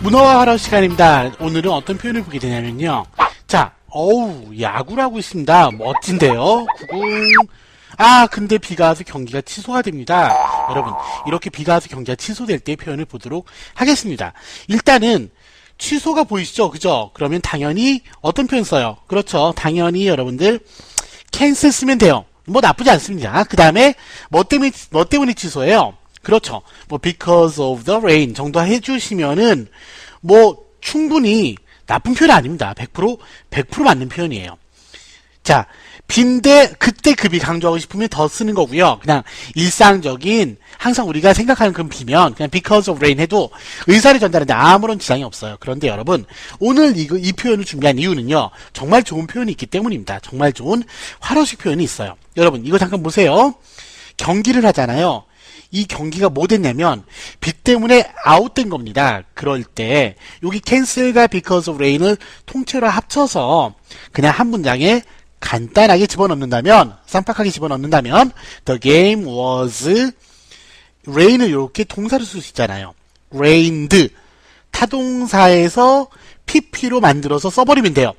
문어와 화로 시간입니다. 오늘은 어떤 표현을 보게 되냐면요. 자, 야구를 하고 있습니다. 멋진데요? 근데 비가 와서 경기가 취소가 됩니다. 여러분, 이렇게 비가 와서 경기가 취소될 때 표현을 보도록 하겠습니다. 일단은 취소가 보이시죠? 그죠? 그러면 당연히 어떤 표현 써요? 그렇죠. 당연히 여러분들 cancel 쓰면 돼요. 뭐 나쁘지 않습니다. 그 다음에 뭐 때문에 취소해요? 그렇죠. 뭐 because of the rain 정도 해주시면은 뭐 충분히 나쁜 표현 아닙니다. 100% 맞는 표현이에요. 자, 빈데 그때 급이 강조하고 싶으면 더 쓰는 거고요. 그냥 일상적인 항상 우리가 생각하는 그런 비면 그냥 because of rain 해도 의사를 전달하는데 아무런 지장이 없어요. 그런데 여러분 오늘 이 표현을 준비한 이유는요. 정말 좋은 표현이 있기 때문입니다. 정말 좋은 활어식 표현이 있어요. 여러분 이거 잠깐 보세요. 경기를 하잖아요. 이 경기가 뭐 됐냐면 비 때문에 아웃된 겁니다. 그럴 때 여기 cancel과 because of rain을 통째로 합쳐서 그냥 한 문장에 간단하게 집어넣는다면 쌈박하게 집어넣는다면 the game was rain을 이렇게 동사로 쓸 수 있잖아요. rained 타동사에서 pp로 만들어서 써버리면 돼요.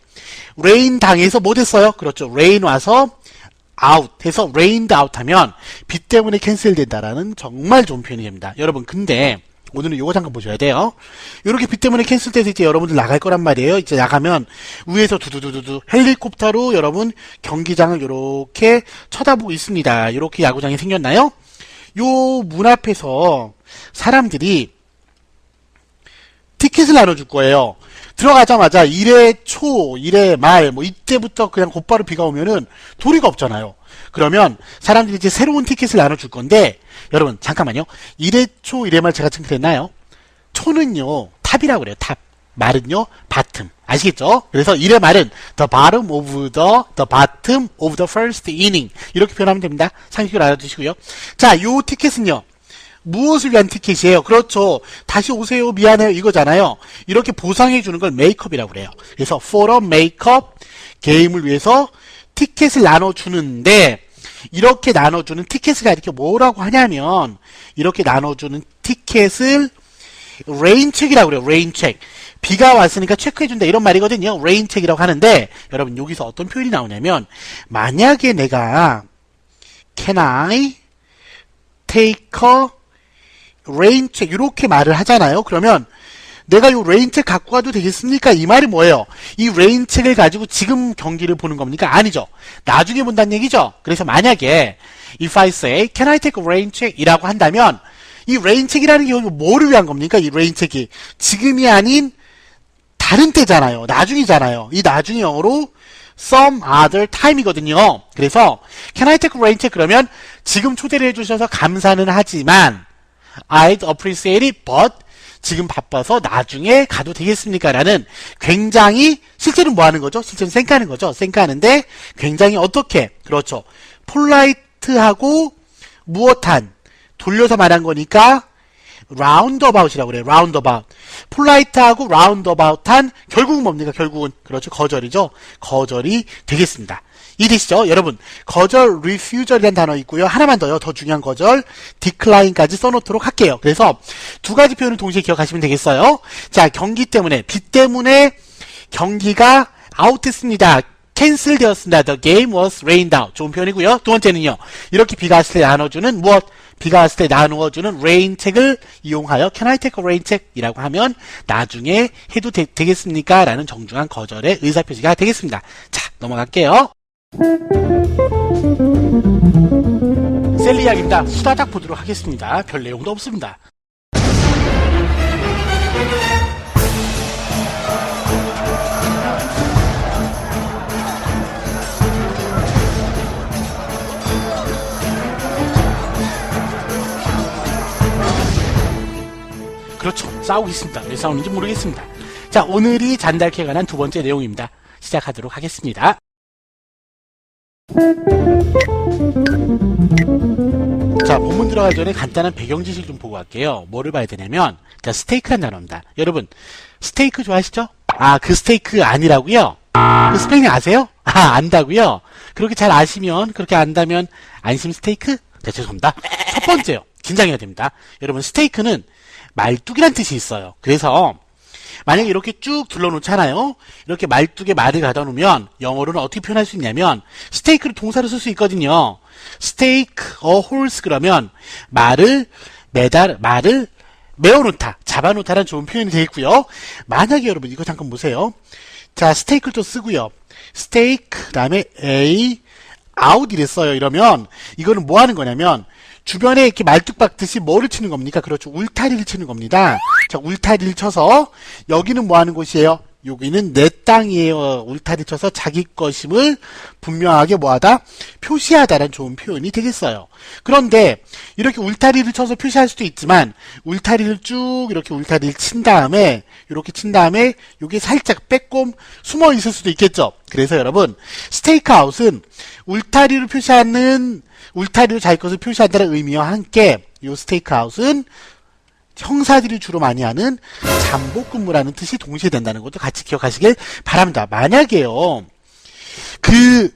rain 당해서 뭐 됐어요? 그렇죠. rain 와서 out 해서 rained out 하면 비 때문에 캔슬 된다라는 정말 좋은 표현이 됩니다. 여러분 근데 오늘은 요거 잠깐 보셔야 돼요. 이렇게 비 때문에 캔슬 돼서 이제 여러분들 나갈 거란 말이에요. 이제 나가면 위에서 두두두두두 헬리콥터로 여러분 경기장을 이렇게 쳐다보고 있습니다. 이렇게 야구장이 생겼나요? 요 문 앞에서 사람들이 티켓을 나눠줄 거예요. 들어가자마자 1회 초, 1회 말, 뭐 이때부터 그냥 곧바로 비가 오면은 도리가 없잖아요. 그러면 사람들이 이제 새로운 티켓을 나눠줄 건데, 여러분, 잠깐만요. 1회 초, 1회 말 제가 증명했나요? 초는요, 탑이라고 그래요, 탑. 말은요, bottom. 아시겠죠? 그래서 1회 말은 the bottom of the first inning. 이렇게 표현하면 됩니다. 상식으로 알아두시고요. 자, 요 티켓은요, 무엇을 위한 티켓이에요? 그렇죠. 다시 오세요. 미안해요. 이거잖아요. 이렇게 보상해 주는 걸 메이크업이라고 그래요. 그래서 for a make-up 게임을 위해서 티켓을 나눠주는데 이렇게 나눠주는 티켓을 이렇게 뭐라고 하냐면 이렇게 나눠주는 티켓을 레인책이라고 그래요. 레인책. 비가 왔으니까 체크해준다 이런 말이거든요. 레인책이라고 하는데 여러분 여기서 어떤 표현이 나오냐면 만약에 내가 can I take a 레인책 이렇게 말을 하잖아요. 그러면 내가 이 레인책 갖고 가도 되겠습니까? 이 말이 뭐예요? 이 레인책을 가지고 지금 경기를 보는 겁니까? 아니죠. 나중에 본다는 얘기죠. 그래서 만약에 if I say can I take a raincheck 이라고 한다면 이 레인책이라는 게 뭐를 위한 겁니까? 이 레인책이 지금이 아닌 다른 때잖아요. 나중이잖아요. 이 나중이 영어로 some other time이거든요. 그래서 can I take a raincheck 그러면 지금 초대를 해주셔서 감사는 하지만 I'd appreciate it, but 지금 바빠서 나중에 가도 되겠습니까? 라는 굉장히 실제로는 뭐 하는 거죠? 실제로는 쌩까는 거죠. 쌩까는데 굉장히 어떻게? 그렇죠. 폴라이트하고 무엇한 돌려서 말한 거니까 roundabout이라고 그래요. roundabout. 폴라이트하고 roundabout한 결국은 뭡니까? 결국은 그렇죠. 거절이죠. 거절이 되겠습니다. 이해되시죠? 여러분 거절 refusal이라는 단어 있고요. 하나만 더요. 더 중요한 거절 decline까지 써놓도록 할게요. 그래서 두 가지 표현을 동시에 기억하시면 되겠어요. 자 경기 때문에 비 때문에 경기가 아웃했습니다. 캔슬 되었습니다. The game was rained out. 좋은 표현이고요. 두 번째는요. 이렇게 비가 왔을 때 나눠주는 무엇? 비가 왔을 때 나누어주는 레인 책을 이용하여 Can I take a rain check? 이라고 하면 나중에 해도 되겠습니까? 라는 정중한 거절의 의사표시가 되겠습니다. 자 넘어갈게요. 셀리 이야기입니다. 후다닥 보도록 하겠습니다. 별 내용도 없습니다. 그렇죠. 싸우고 있습니다. 왜 싸우는지 모르겠습니다. 자, 오늘이 잔달케에 관한 두 번째 내용입니다. 시작하도록 하겠습니다. 자, 본문 들어가기 전에 간단한 배경 지식을 좀 보고 갈게요. 뭐를 봐야 되냐면, 자, 스테이크란 단어입니다. 여러분, 스테이크 좋아하시죠? 아, 그 스테이크 아니라고요? 그 스펠링 아세요? 아, 안다고요? 그렇게 잘 아시면, 그렇게 안다면 안심 스테이크? 네, 죄송합니다. 첫 번째요. 긴장해야 됩니다. 여러분, 스테이크는 말뚝이란 뜻이 있어요. 그래서 만약에 이렇게 쭉 둘러놓잖아요. 이렇게 말뚝에 말을 가다 놓으면 영어로는 어떻게 표현할 수 있냐면 스테이크를 동사로 쓸 수 있거든요. 스테이크, horse 그러면 말을 메어놓다, 잡아놓다라는 좋은 표현이 되겠고요. 만약에 여러분 이거 잠깐 보세요. 자, 스테이크를 또 쓰고요. 스테이크 그다음에 a out 이랬어요. 이러면 이거는 뭐 하는 거냐면 주변에 이렇게 말뚝 박듯이 뭐를 치는 겁니까? 그렇죠. 울타리를 치는 겁니다. 자, 울타리를 쳐서 여기는 뭐 하는 곳이에요? 여기는 내 땅이에요. 울타리 쳐서 자기 것임을 분명하게 뭐하다? 표시하다라는 좋은 표현이 되겠어요. 그런데 이렇게 울타리를 쳐서 표시할 수도 있지만 울타리를 쭉 이렇게 울타리를 친 다음에 이렇게 친 다음에 여기 살짝 빼꼼 숨어 있을 수도 있겠죠. 그래서 여러분 스테이크아웃은 울타리를 표시하는 울타리로 자기 것을 표시한다는 의미와 함께 이 스테이크아웃은 형사들이 주로 많이 하는 잠복 근무라는 뜻이 동시에 된다는 것도 같이 기억하시길 바랍니다. 만약에요, 그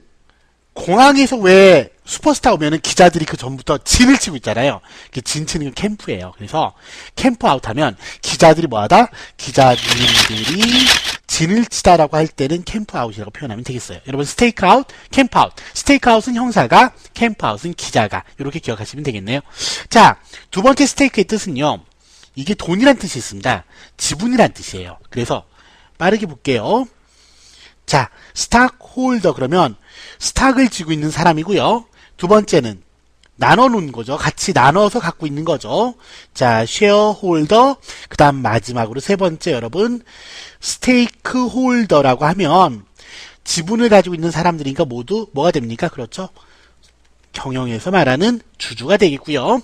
공항에서 왜 슈퍼스타 오면은 기자들이 그 전부터 진을 치고 있잖아요. 진 치는 건 캠프예요. 그래서 캠프 아웃 하면 기자들이 뭐하다? 기자님들이 진을 치다라고 할 때는 캠프 아웃이라고 표현하면 되겠어요. 여러분 스테이크 아웃, 캠프 아웃. 스테이크 아웃은 형사가, 캠프 아웃은 기자가. 이렇게 기억하시면 되겠네요. 자, 두 번째 스테이크의 뜻은요. 이게 돈이란 뜻이 있습니다. 지분이란 뜻이에요. 그래서 빠르게 볼게요. 자, 스탁홀더 그러면 스탁을 쥐고 있는 사람이고요. 두 번째는 나눠놓은 거죠. 같이 나눠서 갖고 있는 거죠. 자, 쉐어홀더. 그 다음 마지막으로 세 번째 여러분 스테이크홀더라고 하면 지분을 가지고 있는 사람들이니까 모두 뭐가 됩니까? 그렇죠. 경영에서 말하는 주주가 되겠고요.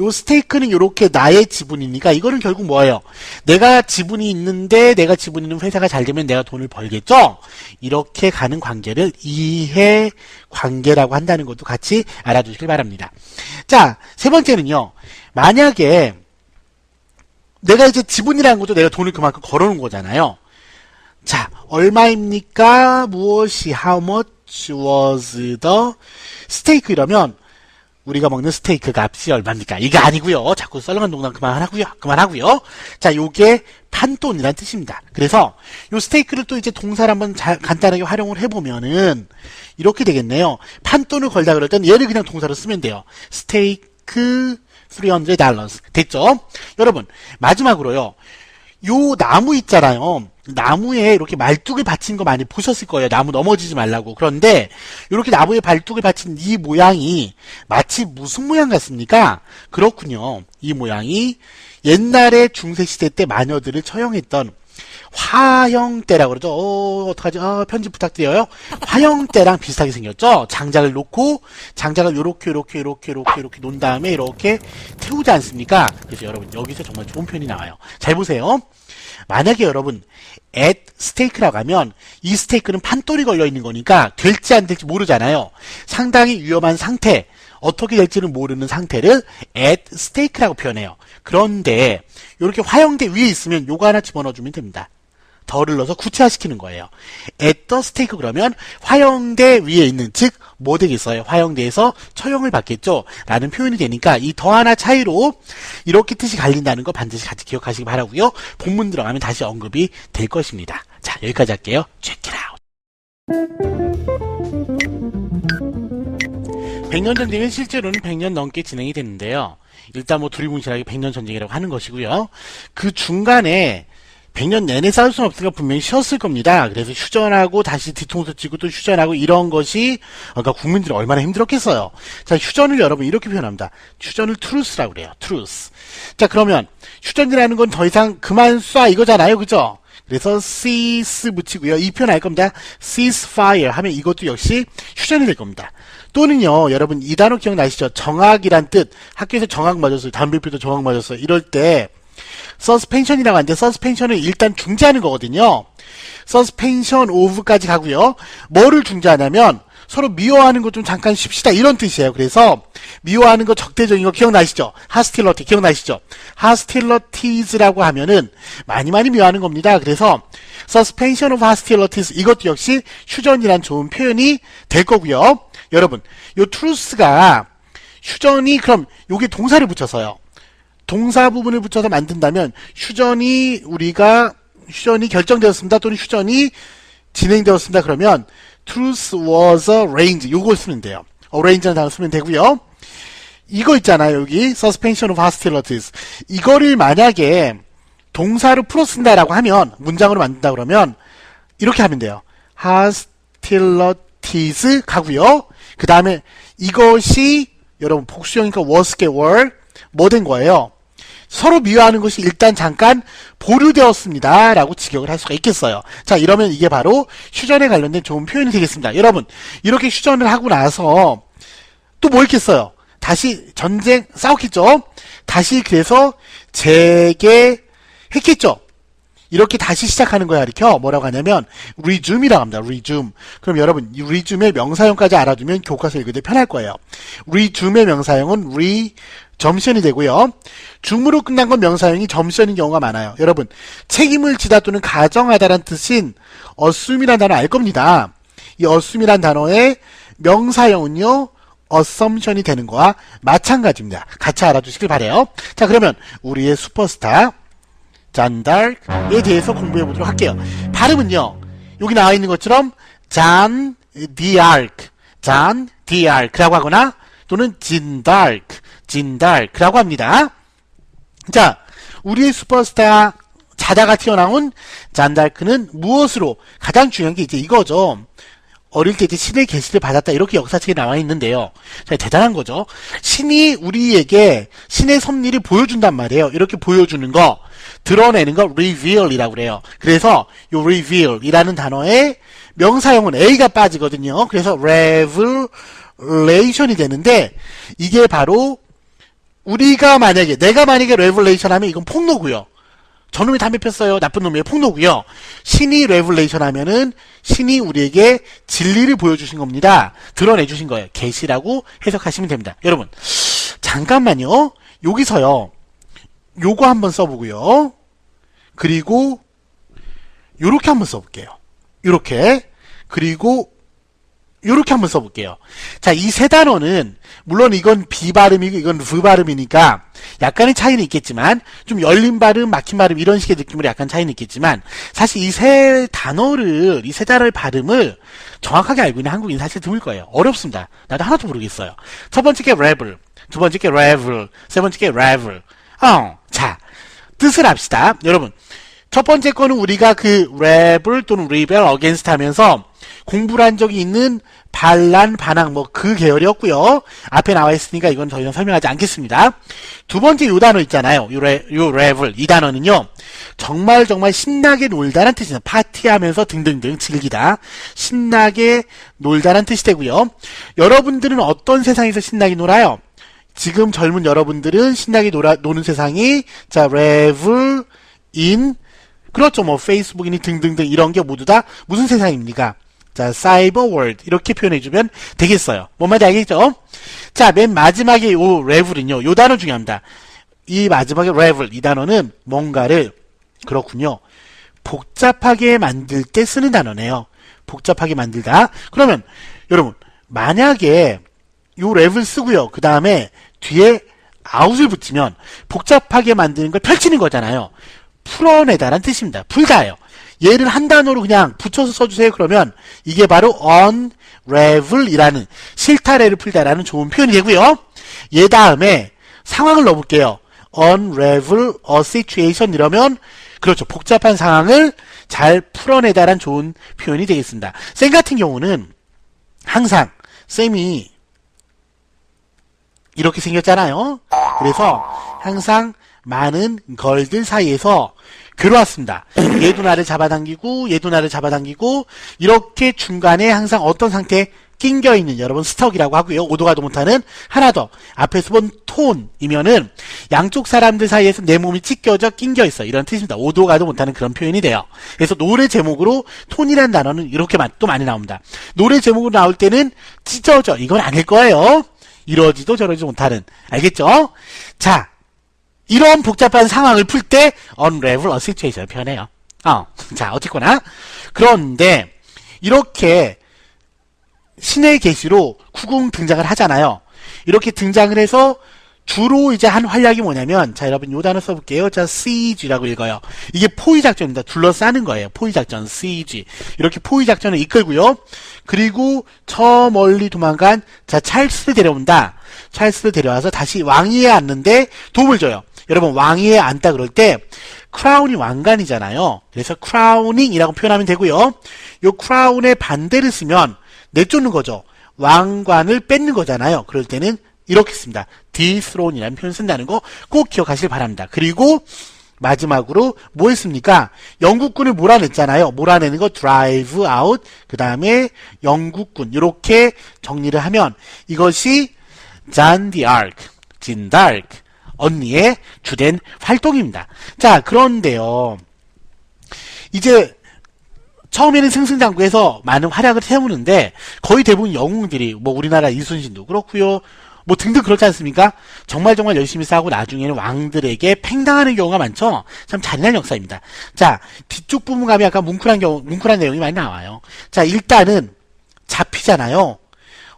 요 스테이크는 이렇게 나의 지분이니까 이거는 결국 뭐예요? 내가 지분이 있는데 내가 지분 있는 회사가 잘 되면 내가 돈을 벌겠죠? 이렇게 가는 관계를 이해 관계라고 한다는 것도 같이 알아두시길 바랍니다. 자, 세 번째는요. 만약에 내가 이제 지분이라는 것도 내가 돈을 그만큼 걸어놓은 거잖아요. 자, 얼마입니까? 무엇이 how much was the 스테이크 이러면 우리가 먹는 스테이크 값이 얼마입니까? 이게 아니고요. 자꾸 썰렁한 농담 그만하고요. 자, 요게 판돈이란 뜻입니다. 그래서 요 스테이크를 또 이제 동사를 한번 간단하게 활용을 해보면은 이렇게 되겠네요. 판돈을 걸다 그럴 땐 얘를 그냥 동사로 쓰면 돼요. 스테이크 $300 됐죠? 여러분 마지막으로요. 요 나무 있잖아요. 나무에 이렇게 말뚝을 받친 거 많이 보셨을 거예요. 나무 넘어지지 말라고. 그런데 이렇게 나무에 말뚝을 받친 이 모양이 마치 무슨 모양 같습니까? 그렇군요. 이 모양이 옛날에 중세시대 때 마녀들을 처형했던 화형대라고 그러죠. 어떡하지? 편집 부탁드려요. 화형대랑 비슷하게 생겼죠? 장작을 놓고 장작을 요렇게 놓은 다음에 이렇게 태우지 않습니까? 그래서 여러분 여기서 정말 좋은 표현이 나와요. 잘 보세요. 만약에 여러분 at 스테이크라고 하면 이 스테이크는 판돌이 걸려있는 거니까 될지 안 될지 모르잖아요. 상당히 위험한 상태, 어떻게 될지는 모르는 상태를 at 스테이크라고 표현해요. 그런데 이렇게 화형대 위에 있으면 요거 하나 집어넣어주면 됩니다. 덜을 넣어서 구체화시키는 거예요. at the stake 그러면 화형대 위에 있는, 즉 뭐 되겠어요? 화형대에서 처형을 받겠죠? 라는 표현이 되니까 이 더 하나 차이로 이렇게 뜻이 갈린다는 거 반드시 같이 기억하시기 바라고요. 본문 들어가면 다시 언급이 될 것입니다. 자, 여기까지 할게요. Check it out. 100년 전쟁은 실제로는 100년 넘게 진행이 됐는데요. 일단 뭐 두리뭉실하게 100년 전쟁이라고 하는 것이고요. 그 중간에 100년 내내 싸울 수는 없으니까 분명히 쉬었을 겁니다. 그래서 휴전하고 다시 뒤통수 치고 또 휴전하고 이런 것이 그러니까 국민들이 얼마나 힘들었겠어요. 자, 휴전을 여러분 이렇게 표현합니다. 휴전을 truce라고 그래요. truce. 자, 그러면 휴전이라는 건 더 이상 그만 쏴 이거잖아요. 그죠? 그래서 cease 붙이고요. 이 표현 알 겁니다. ceasefire 하면 이것도 역시 휴전이 될 겁니다. 또는요, 여러분 이 단어 기억나시죠? 정학이란 뜻. 학교에서 정학 맞았어요. 담배피도 정학 맞았어요. 이럴 때 서스펜션이라고 하는데 서스펜션은 일단 중지하는 거거든요. 서스펜션 오브까지 가고요. 뭐를 중지하냐면 서로 미워하는 것 좀 잠깐 쉽시다 이런 뜻이에요. 그래서 미워하는 거 적대적인 거 기억나시죠? hostility 기억나시죠? hostilities라고 하면은 많이 미워하는 겁니다. 그래서 suspension of hostilities 이것도 역시 휴전이란 좋은 표현이 될 거고요. 여러분, 요 truth가 휴전이 그럼 요게 동사를 붙여서요. 동사 부분을 붙여서 만든다면 휴전이 결정되었습니다. 또는 휴전이 진행되었습니다. 그러면 truth was arranged 요걸 쓰면 돼요. arrange라는 단어 쓰면 되고요. 이거 있잖아요. 여기 suspension of hostilities 이거를 만약에 동사로 풀어 쓴다라고 하면 문장으로 만든다 그러면 이렇게 하면 돼요. hostilities 가고요. 그 다음에 이것이 여러분 복수형이니까 was게 were 뭐 된 거예요? 서로 미워하는 것이 일단 잠깐 보류되었습니다 라고 직역을 할 수가 있겠어요. 자, 이러면 이게 바로 휴전에 관련된 좋은 표현이 되겠습니다. 여러분, 이렇게 휴전을 하고 나서 또 뭐 있겠어요? 다시 전쟁 싸웠겠죠? 다시 그래서 재개했겠죠? 이렇게 다시 시작하는 거야, 이렇게. 뭐라고 하냐면 resume이라고 합니다. resume. 그럼 여러분, 이 resume의 명사형까지 알아두면 교과서 읽을 때 편할 거예요. resume의 명사형은 resumption이 되고요. 줌으로 끝난 건 명사형이 점션인 경우가 많아요. 여러분, 책임을 지다 또는 가정하다라는 뜻인 assume이라는 단어 알 겁니다. 이 assume이라는 단어의 명사형은요, assumption이 되는 거와 마찬가지입니다. 같이 알아두시길 바래요. 자, 그러면 우리의 슈퍼스타 잔달크에 대해서 공부해 보도록 할게요. 발음은요, 여기 나와 있는 것처럼 잔 디알크라고 하거나 또는 진달크라고 합니다. 자, 우리의 슈퍼스타 자다가 튀어나온 잔달크는 무엇으로 가장 중요한 게 이제 이거죠. 어릴 때 이제 신의 계시를 받았다 이렇게 역사책에 나와 있는데요. 자, 대단한 거죠. 신이 우리에게 신의 섭리를 보여준단 말이에요. 이렇게 보여주는 거, 드러내는 거 reveal이라고 그래요. 그래서 요 reveal이라는 단어의 명사형은 a가 빠지거든요. 그래서 revelation이 되는데 이게 바로 내가 만약에 revelation 하면 이건 폭로고요. 저놈이 담배 폈어요. 나쁜 놈이에요. 폭로고요. 신이 revelation 하면은 신이 우리에게 진리를 보여주신 겁니다. 드러내주신 거예요. 계시라고 해석하시면 됩니다. 여러분, 잠깐만요. 여기서요. 요거 한번 써보고요. 그리고 요렇게 한번 써볼게요. 요렇게. 그리고 요렇게 한번 써볼게요. 자, 이 세 단어는 물론 이건 비발음이고 이건 브발음이니까 약간의 차이는 있겠지만 좀 열린 발음, 막힌 발음 이런 식의 느낌으로 약간 차이는 있겠지만 사실 이 세 단어의 발음을 정확하게 알고 있는 한국인 사실 드물 거예요. 어렵습니다. 나도 하나도 모르겠어요. 첫 번째 게 revel, 두 번째 게 revel, 세 번째 게 revel. 자, 뜻을 합시다. 여러분, 첫 번째 거는 우리가 그 rebel 또는 rebel against 하면서 공부를 한 적이 있는 반란, 반항, 그 계열이었고요. 앞에 나와 있으니까 이건 더 이상 설명하지 않겠습니다. 두 번째 요 단어 있잖아요. 요 revel. 이 단어는요, 정말 신나게 놀다란 뜻이에요. 파티하면서 등등등 즐기다. 신나게 놀다란 뜻이 되고요. 여러분들은 어떤 세상에서 신나게 놀아요? 지금 젊은 여러분들은 신나게 노는 세상이, 자, revel in, 그렇죠. 페이스북이니 등등등 이런 게 모두 다 무슨 세상입니까? 자, 사이버 월드 이렇게 표현해주면 되겠어요. 뭔 말인지 알겠죠? 자, 맨 마지막에 요 revel은요, 요 단어 중요합니다. 이 마지막에 revel, 이 단어는 뭔가를, 그렇군요, 복잡하게 만들 때 쓰는 단어네요. 복잡하게 만들다. 그러면 여러분, 만약에 요 revel 쓰고요, 그 다음에 뒤에 out을 붙이면 복잡하게 만드는 걸 펼치는 거잖아요. 풀어내다란 뜻입니다. 풀다예요. 얘를 한 단어로 그냥 붙여서 써주세요. 그러면 이게 바로 unravel이라는, 실타래를 풀다라는 좋은 표현이 되고요. 얘 다음에 상황을 넣어볼게요. unravel a situation 이러면, 그렇죠, 복잡한 상황을 잘 풀어내다란 좋은 표현이 되겠습니다. 쌤 같은 경우는 항상 쌤이 이렇게 생겼잖아요. 그래서 항상 많은 걸들 사이에서 괴로웠습니다. 얘도 나를 잡아당기고 얘도 나를 잡아당기고, 이렇게 중간에 항상 어떤 상태? 낑겨있는 여러분 스톡이라고 하고요. 오도 가도 못하는 하나 더 앞에서 본 톤이면은 양쪽 사람들 사이에서 내 몸이 찢겨져 낑겨있어 이런 뜻입니다. 오도 가도 못하는 그런 표현이 돼요. 그래서 노래 제목으로 톤이라는 단어는 이렇게 또 많이 나옵니다. 노래 제목으로 나올 때는 찢어져 이건 아닐 거예요. 이러지도 저러지도 못하는 알겠죠? 자 이런 복잡한 상황을 풀 때 unravel a situation을 표현해요. 자 어쨌거나 그런데 이렇게 신의 계시로 구궁 등장을 하잖아요. 이렇게 등장을 해서 주로 이제 한 활약이 뭐냐면 자 여러분 요 단어 써볼게요. 자 siege라고 읽어요. 이게 포위작전입니다. 둘러싸는 거예요. 포위작전 siege 이렇게 포위작전을 이끌고요. 그리고 저 멀리 도망간 자 찰스를 데려온다. 찰스를 데려와서 다시 왕위에 앉는데 도움을 줘요. 여러분 왕위에 앉다 그럴 때 크라운이 왕관이잖아요. 그래서 크라우닝이라고 표현하면 되고요. 요 크라운의 반대를 쓰면 내쫓는 거죠. 왕관을 뺏는 거잖아요. 그럴 때는 이렇게 씁니다. dethrone이라는 표현 쓴다는 거 꼭 기억하시길 바랍니다. 그리고 마지막으로 뭐 했습니까? 영국군을 몰아냈잖아요. 몰아내는 거 drive out 그 다음에 영국군 이렇게 정리를 하면 이것이 잔 디아크, 진달크 언니의 주된 활동입니다. 자 그런데요. 이제 처음에는 승승장구해서 많은 활약을 세우는데 거의 대부분 영웅들이 뭐 우리나라 이순신도 그렇고요. 뭐 등등 그렇지 않습니까? 정말 열심히 싸우고 나중에는 왕들에게 팽당하는 경우가 많죠. 참 잔인한 역사입니다. 자 뒤쪽 부분 가면 약간 뭉클한 내용이 많이 나와요. 자 일단은 잡히잖아요.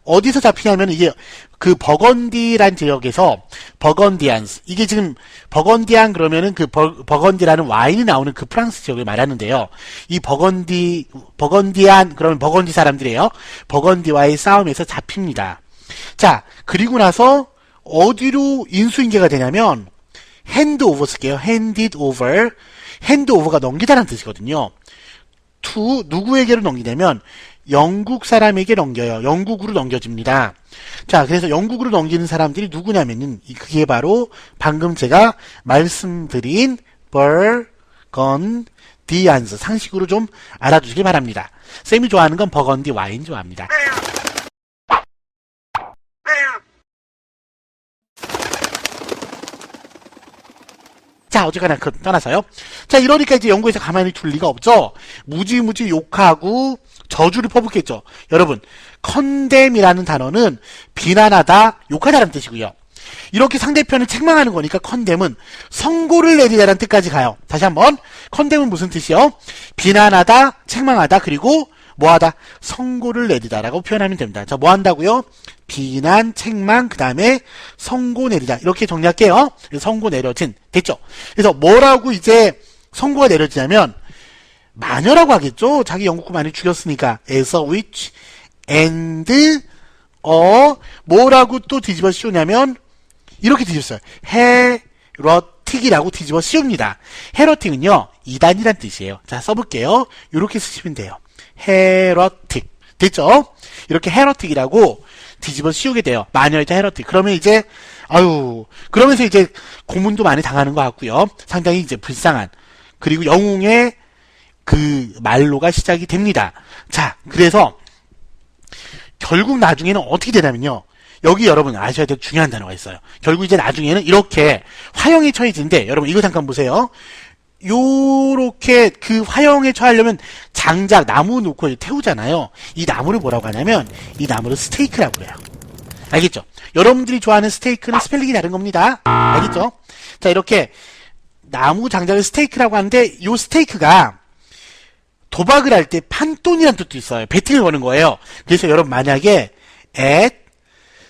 어디서 잡히냐면 이게 그 버건디란 지역에서 버건디안스 이게 지금 버건디안 그러면은 그 버건디라는 와인이 나오는 그 프랑스 지역을 말하는데요. 이 버건디안 그러면 버건디 사람들이에요. 버건디와의 싸움에서 잡힙니다. 자 그리고 나서 어디로 인수인계가 되냐면 hand over 쓸게요. handed over hand over가 넘기다라는 뜻이거든요. to 누구에게로 넘기냐면 영국 사람에게 넘겨요. 영국으로 넘겨집니다. 자, 그래서 영국으로 넘기는 사람들이 누구냐면은 그게 바로 방금 제가 말씀드린 버건디안스 상식으로 좀 알아두시길 바랍니다. 쌤이 좋아하는 건 버건디 와인 좋아합니다. 자, 어쨌거나 떠나서요. 자, 이러니까 이제 영국에서 가만히 둘 리가 없죠. 무지무지 욕하고 저주를 퍼붓겠죠. 여러분, condemn이라는 단어는 비난하다, 욕하다라는 뜻이고요. 이렇게 상대편을 책망하는 거니까 condemn은 선고를 내리다라는 뜻까지 가요. 다시 한번, condemn은 무슨 뜻이요? 비난하다, 책망하다, 그리고 뭐하다? 선고를 내리다라고 표현하면 됩니다. 자, 뭐 한다고요? 비난, 책망, 그 다음에 선고 내리다. 이렇게 정리할게요. 선고 내려진. 됐죠? 그래서 뭐라고 이제 선고가 내려지냐면, 마녀라고 하겠죠? 자기 영국군 많이 죽였으니까. as a witch and 뭐라고 또 뒤집어 씌우냐면, 이렇게 뒤집었어요. 헤러틱이라고 뒤집어 씌웁니다. 헤러틱은요, 이단이란 뜻이에요. 자, 써볼게요. 이렇게 쓰시면 돼요. 헤러틱. 됐죠? 이렇게 헤러틱이라고 뒤집어 씌우게 돼요. 마녀이자 헤러틱. 그러면 이제, 그러면서 이제 고문도 많이 당하는 것 같고요. 상당히 이제 불쌍한. 그리고 영웅의 그 말로가 시작이 됩니다. 자, 그래서 결국 나중에는 어떻게 되냐면요. 여기 여러분 아셔야 될 중요한 단어가 있어요. 결국 이제 나중에는 이렇게 화형에 처해지는데 여러분 이거 잠깐 보세요. 요렇게 그 화형에 처하려면 장작, 나무 놓고 태우잖아요. 이 나무를 뭐라고 하냐면 이 나무를 스테이크라고 그래요. 알겠죠? 여러분들이 좋아하는 스테이크는 스펠링이 다른 겁니다. 알겠죠? 자, 이렇게 나무 장작을 스테이크라고 하는데 요 스테이크가 도박을 할 때 판돈이라는 뜻도 있어요. 배팅을 거는 거예요. 그래서 여러분 만약에 at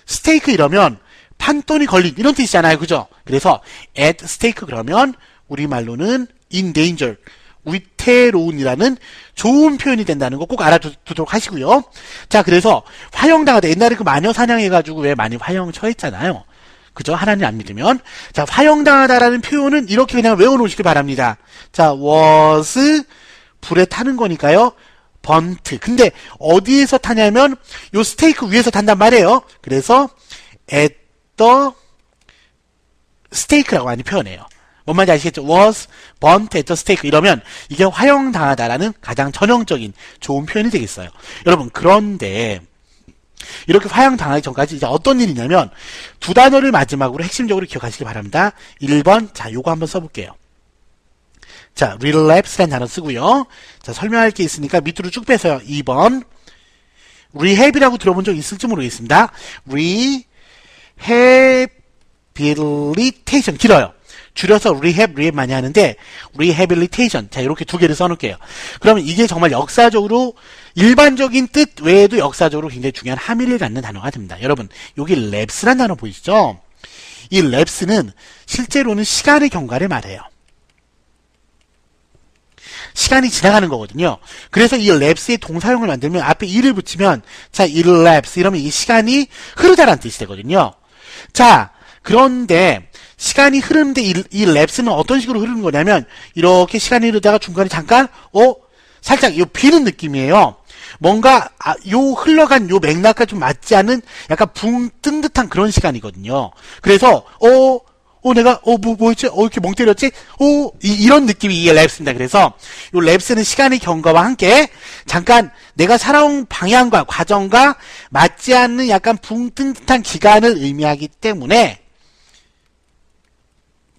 스테이크 이러면 판돈이 걸린 이런 뜻이잖아요. 그죠? 그래서 at 스테이크 그러면 우리말로는 in danger 위태로운이라는 좋은 표현이 된다는 거 꼭 알아두도록 하시고요. 자, 그래서 화형당하다. 옛날에 그 마녀 사냥해가지고 왜 많이 화형 처했잖아요. 그죠? 하나님 안 믿으면. 자, 화형당하다라는 표현은 이렇게 그냥 외워놓으시길 바랍니다. 자, was 불에 타는 거니까요. 번트. 근데 어디에서 타냐면 요 스테이크 위에서 탄단 말이에요. 그래서 at the steak라고 많이 표현해요. 뭔 말인지 아시겠죠? was burnt at the stake 이러면 이게 화형당하다라는 가장 전형적인 좋은 표현이 되겠어요. 여러분, 그런데 이렇게 화형당하기 전까지 이제 어떤 일이냐면 두 단어를 마지막으로 핵심적으로 기억하시기 바랍니다. 1번, 자, 요거 한번 써볼게요. 자, relapse라는 단어 쓰고요. 자, 설명할 게 있으니까 밑으로 쭉 빼서요. 2번, rehab이라고 들어본 적 있을지 모르겠습니다. rehabilitation, 길어요. 줄여서 rehab 많이 하는데 rehabilitation, 자, 이렇게 두 개를 써놓을게요. 그러면 이게 정말 역사적으로 일반적인 뜻 외에도 역사적으로 굉장히 중요한 함의를 갖는 단어가 됩니다. 여러분, 여기 lapse란 단어 보이시죠? 이 lapse는 실제로는 시간의 경과를 말해요. 시간이 지나가는 거거든요. 그래서 이 lapse의 동사형을 만들면 앞에 이를 붙이면, 자, elapse 이러면 이 시간이 흐르다라는 뜻이 되거든요. 자, 그런데 시간이 흐르는데 이 lapse는 어떤 식으로 흐르는 거냐면 이렇게 시간이 흐르다가 중간에 잠깐 살짝 요 비는 느낌이에요. 뭔가 요 흘러간 요 맥락과 좀 맞지 않는 약간 붕 뜬 듯한 그런 시간이거든요. 그래서 내가 뭐였지? 이렇게 멍 때렸지? 이런 느낌이 이 랩스입니다. 그래서 이 랩스는 시간의 경과와 함께 잠깐 내가 살아온 방향과 과정과 맞지 않는 약간 붕 뜬 듯한 기간을 의미하기 때문에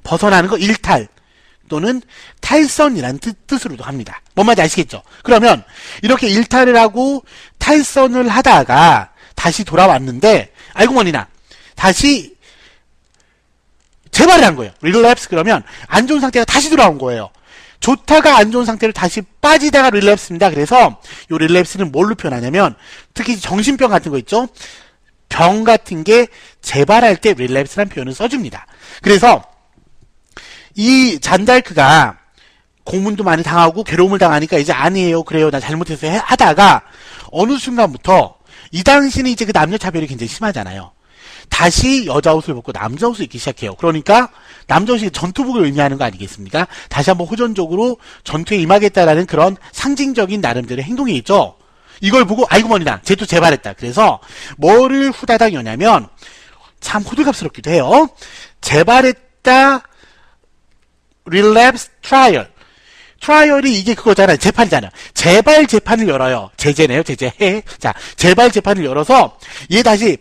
벗어나는 거 일탈 또는 탈선이라는 뜻으로도 합니다. 뭔 말인지 아시겠죠? 그러면 이렇게 일탈을 하고 탈선을 하다가 다시 돌아왔는데 알고 보니나 다시 재발을 한 거예요. relapse 그러면 안 좋은 상태가 다시 돌아온 거예요. 좋다가 안 좋은 상태로 다시 빠지다가 relapse입니다. 그래서 이 relapse는 뭘로 표현하냐면 특히 정신병 같은 거 있죠? 병 같은 게 재발할 때 relapse라는 표현을 써줍니다. 그래서 이 잔달크가 고문도 많이 당하고 괴로움을 당하니까 이제 아니에요, 그래요, 나 잘못했어요 하다가 어느 순간부터 이 당시는 이제 그 남녀 차별이 굉장히 심하잖아요. 다시 여자 옷을 벗고 남자 옷을 입기 시작해요. 그러니까 남자 옷이 전투복을 의미하는 거 아니겠습니까? 다시 한번 호전적으로 전투에 임하겠다라는 그런 상징적인 나름대로의 행동이 있죠. 이걸 보고 아이고 머니나 쟤 또 재발했다. 그래서 뭐를 후다닥 여냐면 참 호들갑스럽기도 해요. 재발했다 relapse trial. 트라이얼이 이게 그거잖아요. 재판이잖아요. 재발 재판을 열어요. 제재네요. 제재. 자, 재발 재판을 열어서 얘 다시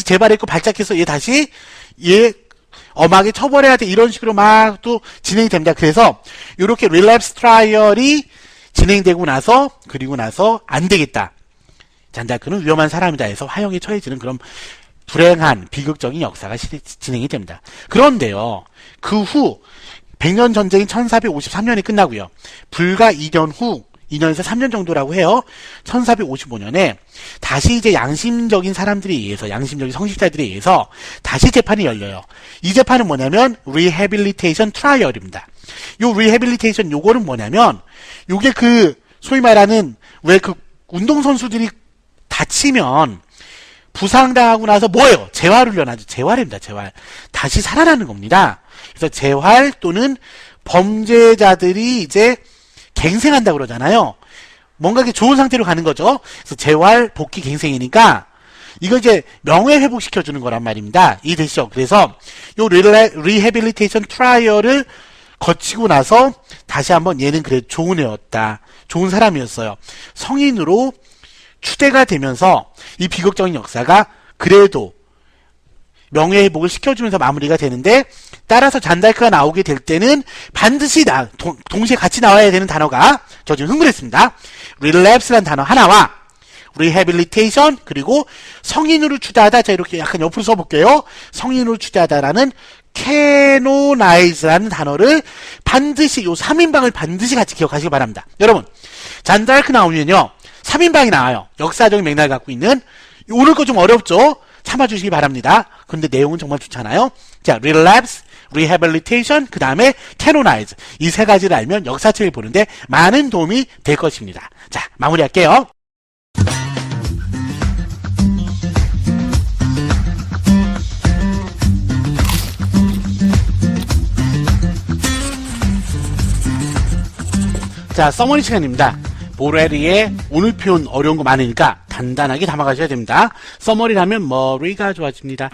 재발했고 발작해서 얘 다시 엄하게 처벌해야 돼. 이런 식으로 막 또 진행이 됩니다. 그래서 이렇게 relapse 트라이얼이 진행되고 나서 그리고 나서 안 되겠다. 잔달크는 위험한 사람이다 해서 화형에 처해지는 그런 불행한 비극적인 역사가 진행이 됩니다. 그런데요. 그 후 100년 전쟁인 1453년이 끝나고요. 불과 2년 후 2년에서 3년 정도라고 해요. 1455년에 다시 이제 양심적인 사람들에 의해서 양심적인 성직자들에 의해서 다시 재판이 열려요. 이 재판은 뭐냐면 rehabilitation trial입니다. 요 rehabilitation 요거는 뭐냐면 요게 그 소위 말하는 왜 그 운동선수들이 다치면 부상당하고 나서 뭐예요? 재활훈련하죠. 재활입니다. 재활. 다시 살아나는 겁니다. 그래서 재활 또는 범죄자들이 이제 갱생한다고 그러잖아요. 뭔가 이렇게 좋은 상태로 가는 거죠. 그래서 재활, 복귀, 갱생이니까 이거 이제 명예 회복시켜주는 거란 말입니다. 이해되시죠? 그래서 요 리해빌리테이션 트라이얼을 거치고 나서 다시 한번 얘는 그래 좋은 애였다. 좋은 사람이었어요. 성인으로 추대가 되면서 이 비극적인 역사가 그래도 명예회복을 시켜주면서 마무리가 되는데 따라서 잔달크가 나오게 될 때는 반드시 동시에 같이 나와야 되는 단어가 저 지금 흥분했습니다. relapse라는 단어 하나와 rehabilitation 그리고 성인으로 추대하다 자 이렇게 약간 옆으로 써볼게요. 성인으로 추대하다라는 canonize라는 단어를 반드시 요 3인방을 반드시 같이 기억하시기 바랍니다. 여러분 잔달크 나오면요 3인방이 나와요. 역사적인 맥락을 갖고 있는 오늘 거 좀 어렵죠? 참아주시기 바랍니다. 근데 내용은 정말 좋잖아요. 자, relapse, rehabilitation, 그 다음에 canonize 이 세 가지를 알면 역사책을 보는데 많은 도움이 될 것입니다. 자, 마무리할게요. 자, 서머리 시간입니다. 보레리의 오늘 표현 어려운 거 많으니까 간단하게 담아가셔야 됩니다. 서머리라면 머리가 좋아집니다.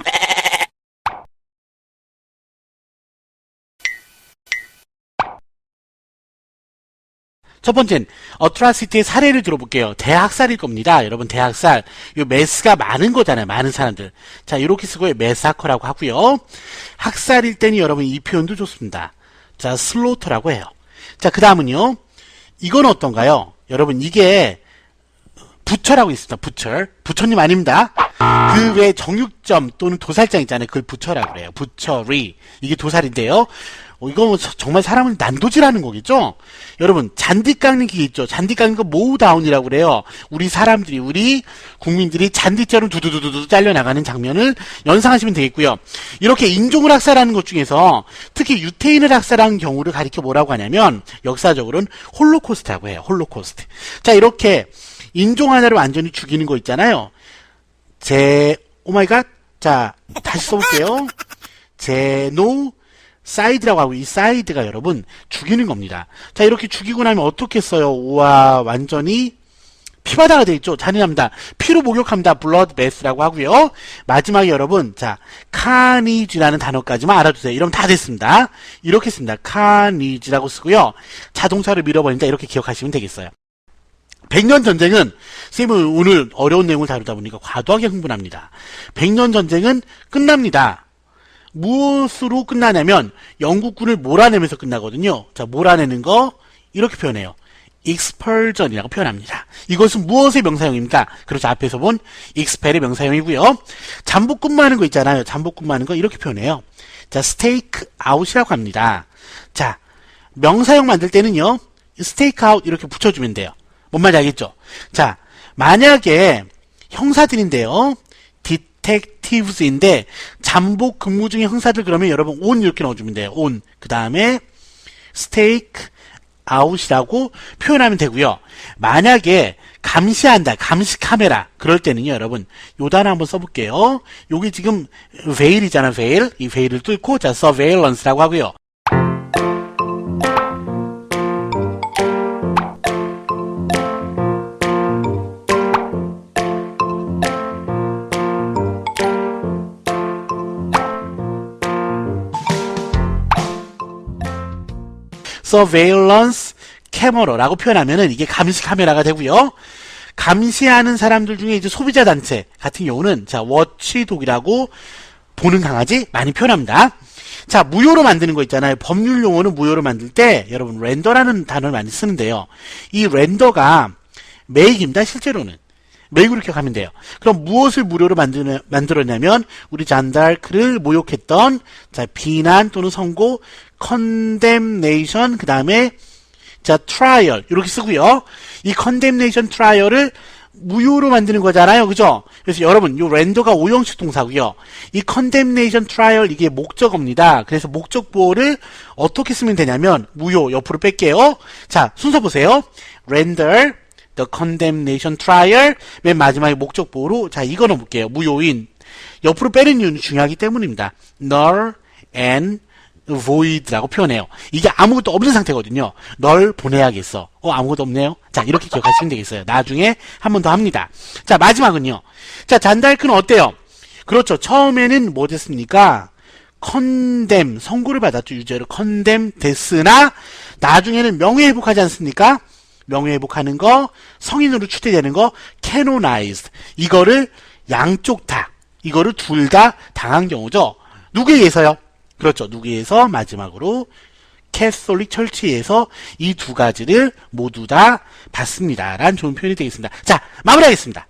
첫 번째는 atrocity의 사례를 들어볼게요. 대학살일 겁니다. 여러분 대학살. 요 매스가 많은 거잖아요. 많은 사람들. 자 이렇게 쓰고 매사커라고 하고요. 학살일 때는 여러분 이 표현도 좋습니다. 자 슬로터라고 해요. 자 그 다음은요. 이건 어떤가요? 여러분 이게 부처라고 있습니다. 부처님 아닙니다. 그 외 정육점 또는 도살장 있잖아요. 그걸 부처라고 그래요. 부처리. 이게 도살인데요. 이거 뭐 정말 사람을 난도질하는 거겠죠? 여러분 잔디 깎는 기계 있죠? 잔디 깎는 거 모우다운이라고 그래요. 우리 사람들이 우리 국민들이 잔디처럼 두두두두 잘려나가는 장면을 연상하시면 되겠고요. 이렇게 인종을 학살하는 것 중에서 특히 유태인을 학살하는 경우를 가리켜 뭐라고 하냐면 역사적으로는 홀로코스트라고 해요. 홀로코스트. 자 이렇게 인종 하나를 완전히 죽이는 거 있잖아요. 오마이갓. 자 다시 써볼게요. 사이드라고 하고 이 사이드가 여러분 죽이는 겁니다. 자 이렇게 죽이고 나면 어떻게 써요? 우와 완전히 피바다가 되겠죠. 잔인합니다. 피로 목욕합니다. 블러드 베스라고 하고요. 마지막에 여러분 자 카니지라는 단어까지만 알아두세요. 이러면 다 됐습니다. 이렇게 씁니다. 카니지라고 쓰고요. 자동차를 밀어버린다 이렇게 기억하시면 되겠어요. 100년 전쟁은 쌤은 오늘 어려운 내용을 다루다 보니까 과도하게 흥분합니다. 100년 전쟁은 끝납니다. 무엇으로 끝나냐면 영국군을 몰아내면서 끝나거든요. 자, 몰아내는 거 이렇게 표현해요. expulsion이라고 표현합니다. 이것은 무엇의 명사형입니까? 그렇죠. 앞에서 본 expel의 명사형이고요. 잠복 근무하는 거 있잖아요. 잠복 근무하는 거 이렇게 표현해요. 자, stake out이라고 합니다. 자, 명사형 만들 때는요. stake out 이렇게 붙여주면 돼요. 뭔 말인지 알겠죠? 자, 만약에 형사들인데요. detectives인데 잠복 근무 중에 형사들 그러면 여러분 on 이렇게 넣어주면 돼요. on. 그 다음에 stake out이라고 표현하면 되고요. 만약에 감시한다, 감시 카메라 그럴 때는요, 여러분 요 단어 한번 써볼게요. 여기 지금 veil이잖아, veil. 이 veil을 뚫고 자 surveillance라고 하고요. surveillance camera라고 표현하면은 이게 감시 카메라가 되고요. 감시하는 사람들 중에 이제 소비자 단체 같은 경우는 자 워치독이라고 보는 강아지 많이 표현합니다. 자 무효로 만드는 거 있잖아요. 법률 용어는 무효로 만들 때 여러분 렌더라는 단어를 많이 쓰는데요. 이 렌더가 메이크입니다. 실제로는 메이크로 기억하면 돼요. 그럼 무엇을 무료로 만들었냐면 우리 잔달크를 모욕했던 자 비난 또는 선고 condemnation 그 다음에 자 trial 이렇게 쓰고요. 이 condemnation trial을 무효로 만드는 거잖아요. 그죠? 그래서 여러분 이 렌더가 오형식 동사고요. 이 condemnation trial 이게 목적어입니다. 그래서 목적보호를 어떻게 쓰면 되냐면 무효 옆으로 뺄게요. 자 순서 보세요. render the condemnation trial 맨 마지막에 목적보호로 자 이거 넣어볼게요. 무효인 옆으로 빼는 이유는 중요하기 때문입니다. null and void라고 표현해요. 이게 아무것도 없는 상태거든요. 널 보내야겠어. 아무것도 없네요. 자 이렇게 기억하시면 되겠어요. 나중에 한 번 더 합니다. 자 마지막은요. 자 잔달크는 어때요? 그렇죠. 처음에는 뭐 됐습니까? condemn 선고를 받았죠. 유죄로 condemn 됐으나 나중에는 명예회복하지 않습니까? 명예회복하는 거 성인으로 추대되는 거 canonized 이거를 양쪽 다 이거를 둘 다 당한 경우죠. 누구에 의해서요? 그렇죠. 누구에 의해서 마지막으로 캐톨릭 철치에서 이 두 가지를 모두 다 받습니다. 라는 좋은 표현이 되겠습니다. 자 마무리하겠습니다.